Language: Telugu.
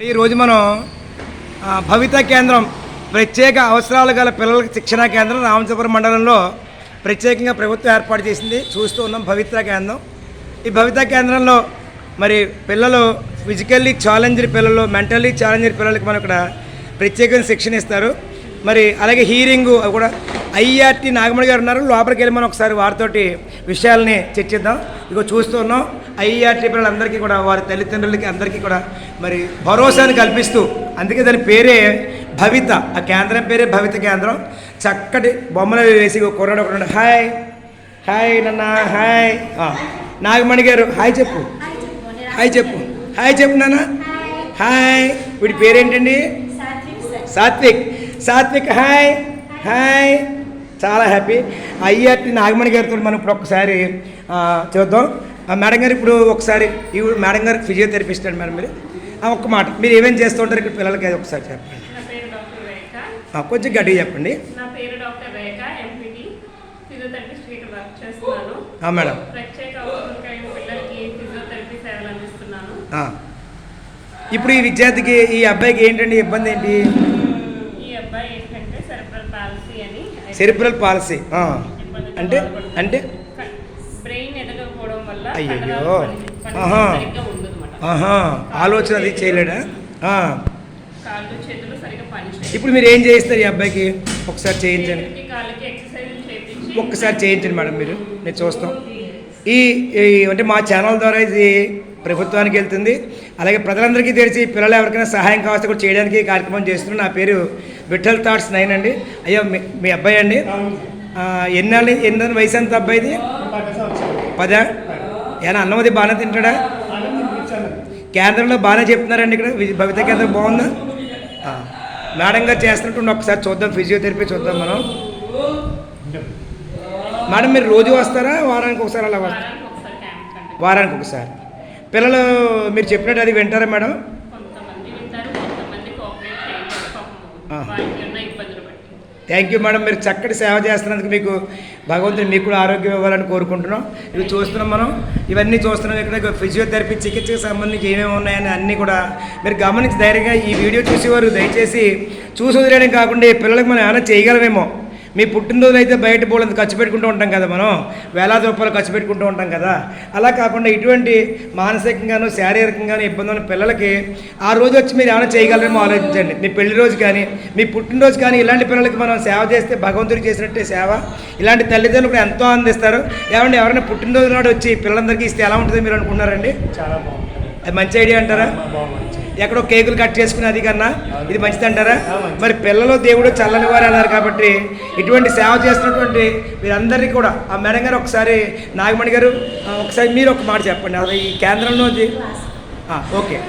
ఈరోజు మనం భవిత కేంద్రం ప్రత్యేక అవసరాలు గల పిల్లలకు శిక్షణా కేంద్రం రామచంద్రపురం మండలంలో ప్రత్యేకంగా ప్రభుత్వం ఏర్పాటు చేసింది. చూస్తూ ఉన్నాం భవిత కేంద్రం. ఈ భవిత కేంద్రంలో మరి పిల్లలు ఫిజికల్లీ ఛాలెంజ్డ్ పిల్లలు, మెంటల్లీ ఛాలెంజ్డ్ పిల్లలకి మనం ఇక్కడ ప్రత్యేకంగా శిక్షణ ఇస్తారు. మరి అలాగే హీరింగ్ కూడా ఐఆర్టీ నాగమణి గారు ఉన్నారు. లోపలికి వెళ్ళి మనం ఒకసారి వారితోటి విషయాలని చర్చిద్దాం. ఇగో చూస్తూ ఉన్నాం ఐఆర్టీ పిల్లలందరికీ కూడా వారి తల్లిదండ్రులకి అందరికీ కూడా మరి భరోసాని కల్పిస్తూ, అందుకే దాని పేరే భవిత, ఆ కేంద్రం పేరే భవిత కేంద్రం. చక్కటి బొమ్మలు వేసి కుర్రాడు ఒకడు హాయ్ హాయ్ నాన్న హాయ్, నాగమణి గారు హాయ్ చెప్పు, హాయ్ చెప్పు, హాయ్ చెప్పు నాన్న హాయ్. వీడి పేరేంటండి? సాత్విక్. సాత్విక్ హాయ్ హాయ్, చాలా హ్యాపీ. ఐఆర్టీ నాగమణి గారితో మనం ఇప్పుడు ఒకసారి చూద్దాం. మేడం గారు ఇప్పుడు ఒకసారి ఈ మేడం గారికి ఫిజియోథెరపిస్ట్ అండి. మేడం మీరు ఒక్క మాట, మీరు ఏమేమి చేస్తూ ఉంటారు ఇక్కడ పిల్లలకి అది ఒకసారి చెప్పండి. కొంచెం గట్టిగా చెప్పండి. నా పేరు డాక్టర్ రేఖ, ఎంపీటీ, ఫిజియోథెరపిస్ట్ ఇక్కడ వర్క్ చేస్తున్నాను. మేడం ప్రత్యేక అవసరం కలిగిన పిల్లలకి ఫిజియోథెరపీ సేవలు అందిస్తున్నాను. ఇప్పుడు ఈ విద్యార్థికి, ఈ అబ్బాయికి ఏంటండి ఇబ్బంది ఏంటి? ఈ అబ్బాయి ఏంటంటే సెరెబ్రల్ పాలసీ అని. సెరెబ్రల్ పాలసీ అంటే అంటే బ్రెయిన్ ఎదగకపోవడం వల్ల అయ్యో ఆలోచన అది చేయలేడా? కాళ్ళు చేతులు సరిగ్గా పనిచేయవు. ఇప్పుడు మీరు ఏం చేస్తారు ఈ అబ్బాయికి? ఒకసారి చేయించండి, కాళ్ళకి ఎక్సర్సైజ్ చేయించి ఒక్కసారి చేయించండి మేడం. మీరు చూస్తాం. ఈ అంటే మా ఛానల్ ద్వారా ఇది ప్రభుత్వానికి వెళ్తుంది. అలాగే ప్రజలందరికీ తెలిసి పిల్లలు ఎవరికైనా సహాయం కావాల్సి కూడా చేయడానికి కార్యక్రమం చేస్తున్నాను. నా పేరు విఠల్ థాట్స్ 9 అండి. అయ్యో మీ అబ్బాయి అండి, ఎన్ని వయసు ఎంత అబ్బాయిది? 10. ఏనా అన్నం అది బాగానే తింటాడా? కేంద్రంలో బాగానే చెప్తున్నారండి. ఇక్కడ భవిత కేంద్రం బాగుందా? మేడం గారు చేస్తున్నట్టు ఒకసారి చూద్దాం, ఫిజియోథెరపీ చూద్దాం మనం. మేడం మీరు రోజు వస్తారా, వారానికి ఒకసారి అలా వస్తారా? వారానికి ఒకసారి. పిల్లలు మీరు చెప్పినట్టు అది వింటారా మేడం? థ్యాంక్ యూ మేడం, మీరు చక్కటి సేవ చేస్తున్నందుకు మీకు భగవంతుడు మీకు కూడా ఆరోగ్యం ఇవ్వాలని కోరుకుంటున్నాం. ఇవి చూస్తున్నాం మనం, ఇవన్నీ చూస్తున్నాం. ఇక్కడ ఫిజియోథెరపీ చికిత్సకు సంబంధించి ఏమేమి ఉన్నాయని అన్నీ కూడా మీరు గమనించి ధైర్యంగా ఈ వీడియో చూసేవారు దయచేసి చూసి వదిలేయడం కాకుండా పిల్లలకు మనం ఏమైనా చేయగలమేమో. మీ పుట్టినరోజులు అయితే బయట పోలేదు ఖర్చు పెట్టుకుంటూ ఉంటాం కదా, మనం వేలాది రూపాయలు ఖర్చు పెట్టుకుంటూ ఉంటాం కదా. అలా కాకుండా ఇటువంటి మానసికంగాను శారీరకంగాను ఇబ్బంది ఉన్న పిల్లలకి ఆ రోజు వచ్చి మీరు ఏమైనా చేయగలరేమో ఆలోచించండి. మీ పెళ్లి రోజు కానీ మీ పుట్టినరోజు కానీ ఇలాంటి పిల్లలకి మనం సేవ చేస్తే భగవంతుడికి చేసినట్టే సేవ. ఇలాంటి తల్లిదండ్రులు కూడా ఎంతో ఆనందిస్తారు. ఏమంటే ఎవరైనా పుట్టినరోజు నాడు వచ్చి పిల్లలందరికీ ఇస్తే ఎలా ఉంటుందో మీరు అనుకున్నారండి? చాలా బాగుంటుంది. అది మంచి ఐడియా అంటారా? ఎక్కడో కేకులు కట్ చేసుకుని అది కన్నా ఇది మంచిది అంటారా? మరి పిల్లలు దేవుడు చల్లని వారు అన్నారు కాబట్టి ఇటువంటి సేవ చేస్తున్నటువంటి మీరందరికీ కూడా ఆ మేడం గారు ఒకసారి, నాగమణి గారు ఒకసారి మీరు ఒక మాట చెప్పండి. అసలు ఈ కేంద్రంలో ఓకే.